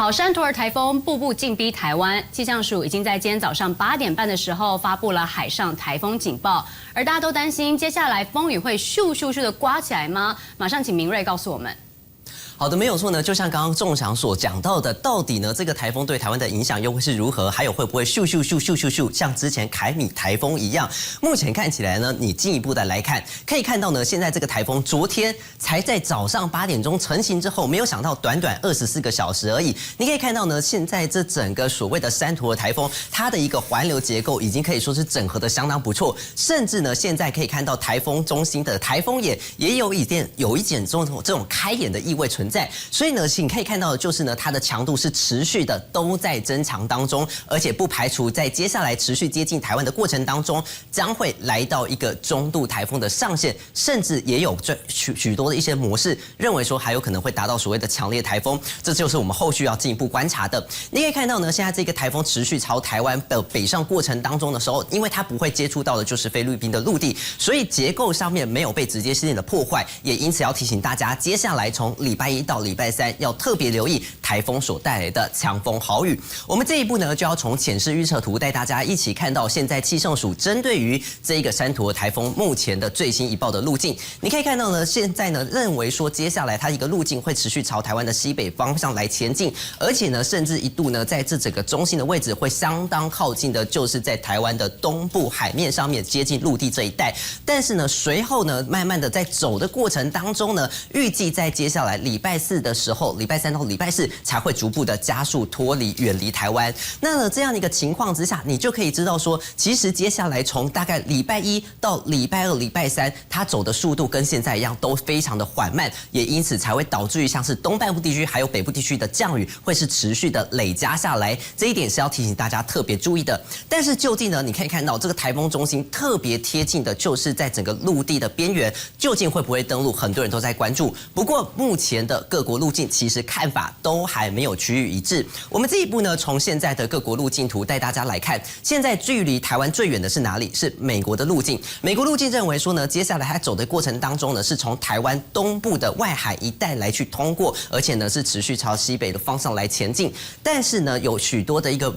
好，山图尔台风步步进逼台湾，气象署已经在今天早上8点半的时候发布了海上台风警报，而大家都担心接下来风雨会咻咻咻的刮起来吗？马上请明瑞告诉我们。 好的，没有错呢。就像刚刚仲祥所讲到的，到底呢这个台风对台湾的影响又会是如何？还有会不会咻咻咻咻咻咻，像之前凯米台风一样？目前看起来呢，你进一步的来看，可以看到呢，现在这个台风昨天才在早上8点钟成型之后，没有想到短短24个小时而已。你可以看到呢，现在这整个所谓的山图尔台风，它的一个环流结构已经可以说是整合的相当不错，甚至呢，现在可以看到台风中心的台风眼也有一点这种开眼的意味存在。 所以呢，你可以看到的就是呢，它的强度是持续的都在增强当中，而且不排除在接下来持续接近台湾的过程当中，将会来到一个中度台风的上限，甚至也有许多的一些模式认为说还有可能会达到所谓的强烈台风，这就是我们后续要进一步观察的。你可以看到呢，现在这个台风持续朝台湾的北上过程当中的时候，因为它不会接触到的就是菲律宾的陆地，所以结构上面没有被直接性的破坏，也因此要提醒大家，接下来从礼拜1到礼拜3要特别留意台风所带来的强风豪雨。我们这一步呢，就要从浅势预测图带大家一起看到现在气象署针对于这一个山图尔台风目前的最新一报的路径。你可以看到呢，现在呢认为说接下来它一个路径会持续朝台湾的西北方向来前进，而且呢甚至一度呢在这整个中心的位置会相当靠近的，就是在台湾的东部海面上面接近陆地这一带。但是呢随后呢慢慢的在走的过程当中呢，预计在接下来礼拜4的时候，礼拜3到礼拜4才会逐步的加速脱离远离台湾。那呢这样的一个情况之下，你就可以知道说，其实接下来从大概礼拜1到礼拜2、礼拜3，它走的速度跟现在一样都非常的缓慢，也因此才会导致于像是东半部地区还有北部地区的降雨会是持续的累加下来，这一点是要提醒大家特别注意的。但是究竟呢，你可以看到这个台风中心特别贴近的就是在整个陆地的边缘，究竟会不会登陆，很多人都在关注。不过目前的各国路径其实看法都还没有趋于一致。我们这一步呢，从现在的各国路径图带大家来看，现在距离台湾最远的是哪里？是美国的路径。美国路径认为说呢，接下来它走的过程当中呢，是从台湾东部的外海一带来去通过，而且呢是持续朝西北的方向来前进。但是呢，有许多的一个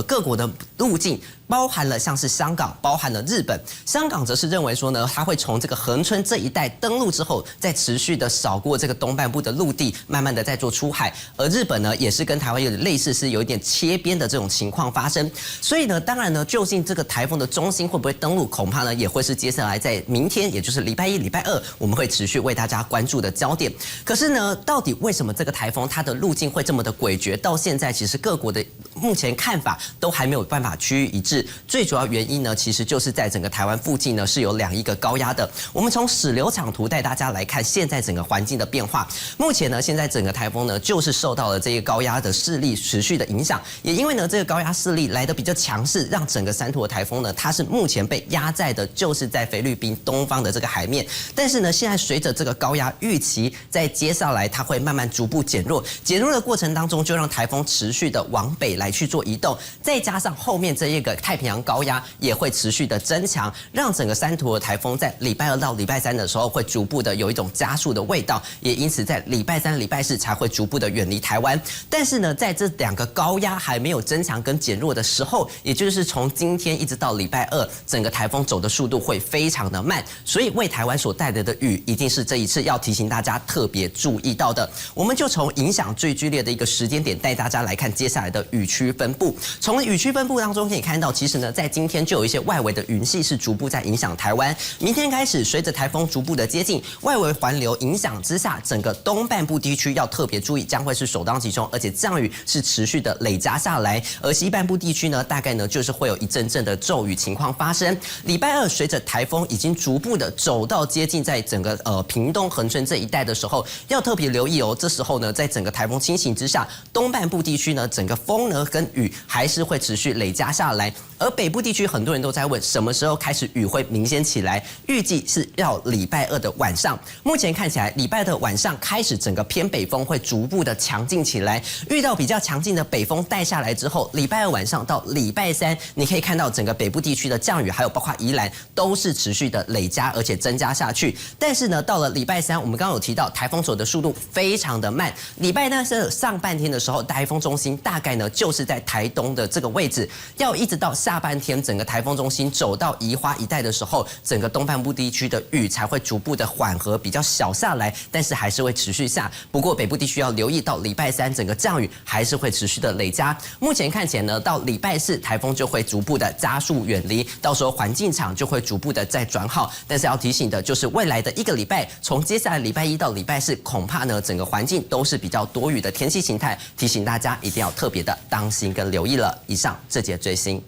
各国的路径。 包含了像是香港，包含了日本。香港则是认为说呢，它会从这个恒春这一带登陆之后，再持续的扫过这个东半部的陆地，慢慢的再做出海。而日本呢，也是跟台湾有点类似，是有一点切边的这种情况发生。所以呢，当然呢，究竟这个台风的中心会不会登陆，恐怕呢也会是接下来在明天，也就是礼拜1、礼拜2，我们会持续为大家关注的焦点。可是呢，到底为什么这个台风它的路径会这么的诡谲？到现在其实各国的目前看法都还没有办法趋于一致。 最主要原因呢，其实就是在整个台湾附近呢是有2个高压的。我们从矢流场图带大家来看现在整个环境的变化。目前呢，现在整个台风呢就是受到了这个高压的势力持续的影响，也因为呢这个高压势力来得比较强势，让整个山图尔台风呢它是目前被压在的就是在菲律宾东方的这个海面。但是呢，现在随着这个高压预期在接下来它会慢慢逐步减弱，减弱的过程当中就让台风持续的往北来去做移动，再加上后面这一个太平洋高压也会持续的增强，让整个山图尔台风在礼拜2到礼拜3的时候会逐步的有一种加速的味道，也因此在礼拜3、礼拜4才会逐步的远离台湾。但是呢，在这2个高压还没有增强跟减弱的时候，也就是从今天一直到礼拜2，整个台风走的速度会非常的慢，所以为台湾所带来的雨，一定是这一次要提醒大家特别注意到的。我们就从影响最剧烈的一个时间点带大家来看接下来的雨区分布。从雨区分布当中可以看到，其实呢，在今天就有一些外围的云系是逐步在影响台湾。明天开始，随着台风逐步的接近，外围环流影响之下，整个东半部地区要特别注意，将会是首当其冲，而且降雨是持续的累加下来。而西半部地区呢，大概呢就是会有一阵阵的骤雨情况发生。礼拜2，随着台风已经逐步的走到接近在整个屏东恒春这一带的时候，要特别留意哦。这时候呢，在整个台风侵袭之下，东半部地区呢，整个风呢跟雨还是会持续累加下来。而北部地区很多人都在问，什么时候开始雨会明显起来？预计是要礼拜2的晚上。目前看起来，礼拜2晚上开始，整个偏北风会逐步的强劲起来。遇到比较强劲的北风带下来之后，礼拜2晚上到礼拜3，你可以看到整个北部地区的降雨，还有包括宜兰，都是持续的累加，而且增加下去。但是呢，到了礼拜3，我们刚刚有提到台风走的速度非常的慢。礼拜3是上半天的时候，台风中心大概呢就是在台东的这个位置，要一直到下半天，整个台风中心走到宜花一带的时候，整个东半部地区的雨才会逐步的缓和，比较小下来，但是还是会持续下。不过北部地区要留意到礼拜3，整个降雨还是会持续的累加。目前看起来呢，到礼拜4，台风就会逐步的加速远离，到时候环境场就会逐步的再转好。但是要提醒的就是，未来的1个礼拜，从接下来礼拜1到礼拜4，恐怕呢整个环境都是比较多雨的天气形态，提醒大家一定要特别的当心跟留意了。以上这节最新。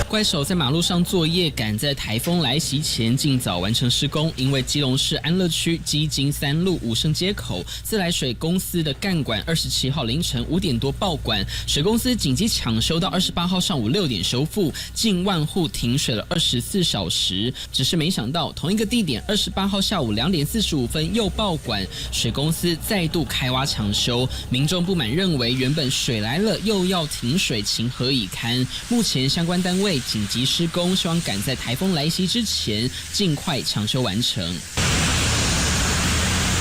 怪手在马路上作业，赶在台风来袭前尽早完成施工。因为基隆市安乐区基金3路武圣街口自来水公司的干管27号凌晨5点多爆管，水公司紧急抢修到28号上午6点修复，近万户停水了24小时。只是没想到，同一个地点28号下午2点45分又爆管，水公司再度开挖抢修。民众不满认为，原本水来了又要停水，情何以堪？目前相关单位紧急施工，希望赶在台风来袭之前尽快抢修完成。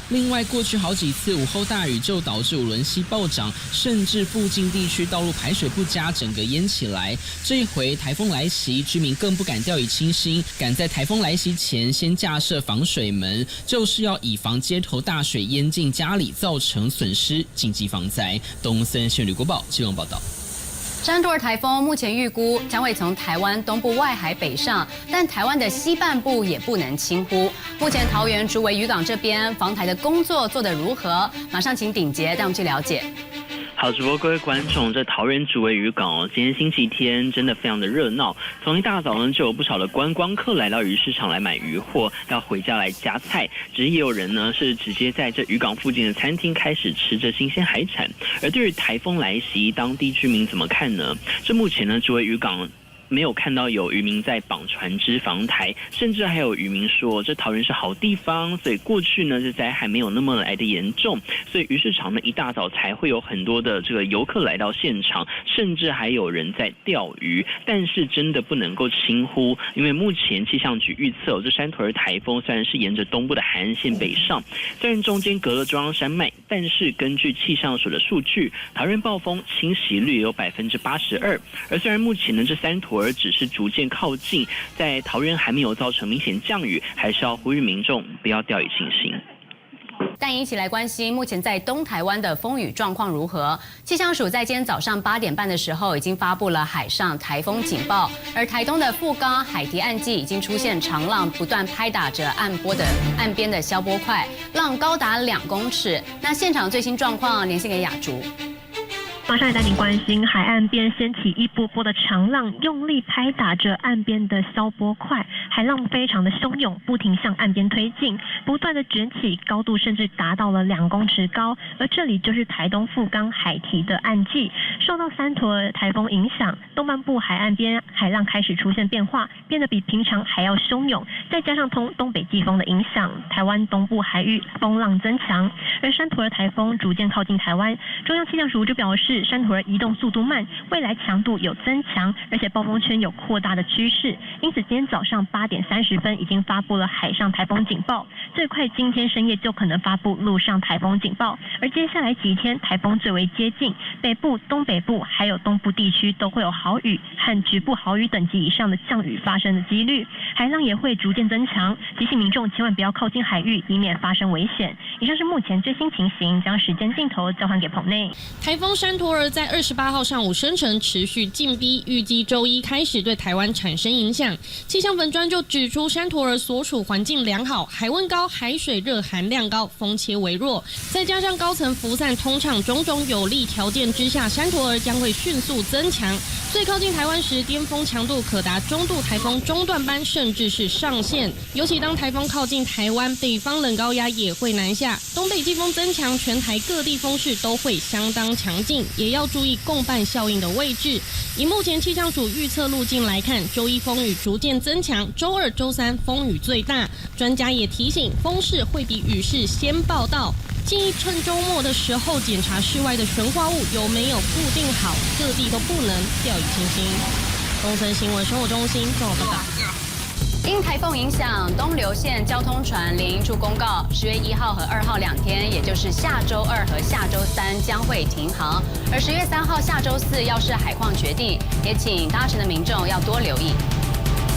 另外，过去好几次午后大雨就导致五轮溪暴涨，甚至附近地区道路排水不佳，整个淹起来。这一回台风来袭，居民更不敢掉以轻心，赶在台风来袭前先架设防水门，就是要以防街头大水淹进家里造成损失，紧急防灾。东森新闻旅国报基隆报道。山图尔台风目前预估将会从台湾东部外海北上，但台湾的西半部也不能轻忽。目前桃园竹围渔港这边防台的工作做得如何？马上请鼎杰带我们去了解。好，直播各位观众，这桃园竹围渔港今天星期天真的非常的热闹，从一大早呢就有不少的观光客来到鱼市场来买鱼货，要回家来夹菜。只是也有人呢是直接在这渔港附近的餐厅开始吃着新鲜海产。而对于台风来袭，当地居民怎么看呢？这目前呢竹围渔港没有看到有渔民在绑船只防台，甚至还有渔民说这桃园是好地方，所以过去呢这灾害没有那么来的严重，所以鱼市场呢一大早才会有很多的这个游客来到现场，甚至还有人在钓鱼。但是真的不能够轻忽，因为目前气象局预测这山图尔台风虽然是沿着东部的海岸线北上，虽然中间隔了中央山脉，但是根据气象所的数据，桃园暴风侵袭率有82%。而虽然目前呢这山图尔只是逐渐靠近，在桃园还没有造成明显降雨，还是要呼吁民众不要掉以轻心。带你一起来关心目前在东台湾的风雨状况如何。气象署在今天早上8点半的时候已经发布了海上台风警报，而台东的富冈海堤岸际已经出现长浪，不断拍打着岸边的消波块，浪高达2公尺。那现场最新状况连线给雅竹。马上来带你关心，海岸边掀起一波波的长浪，用力拍打着岸边的消波块，海浪非常的汹涌，不停向岸边推进，不断的卷起，高度甚至达到了2公尺高。而这里就是台东富冈海堤的岸际，受到山图尔台风影响，东半部海岸边海浪开始出现变化，变得比平常还要汹涌，再加上东北季风的影响，台湾东部海域风浪增强，而山图尔台风逐渐靠近台湾，中央气象署就表示，山图尔移动速度慢，未来强度有增强，而且暴风圈有扩大的趋势，因此今天早上8点30分已经发布了海上台风警报，最快今天深夜就可能发布陆上台风警报。而接下来几天台风最为接近，北部、东北部还有东部地区都会有豪雨和局部豪雨等级以上的降雨发生的几率，海浪也会逐渐增强，提醒民众千万不要靠近海域，以免发生危险。以上是目前最新情形，将时间镜头交还给棚内。台风山图尔在28号上午生成，持续进逼，预计周一开始对台湾产生影响。气象粉专就指出，山图尔所处环境良好，海温高，海水热含量高，风切微弱，再加上高层浮散通畅种种有利条件之下，山图尔将会迅速增强。最靠近台湾时，巅峰强度可达中度台风中段班，甚至是上限。尤其当台风靠近台湾，北方冷高压也会南下，东北季风增强，全台各地风势都会相当强劲。也要注意共伴效应的位置。以目前气象署预测路径来看，周一风雨逐渐增强，周二、周三风雨最大。专家也提醒，风势会比雨势先报到，建议趁周末的时候检查室外的悬挂物有没有固定好，各地都不能掉以轻心。东森新闻生活中心综合报道。因台风影响，东流线交通船联营处公告，10月1号和2号2天，也就是下周2和下周3将会停航，而10月3号下周4要视海况决定，也请搭乘的民众要多留意。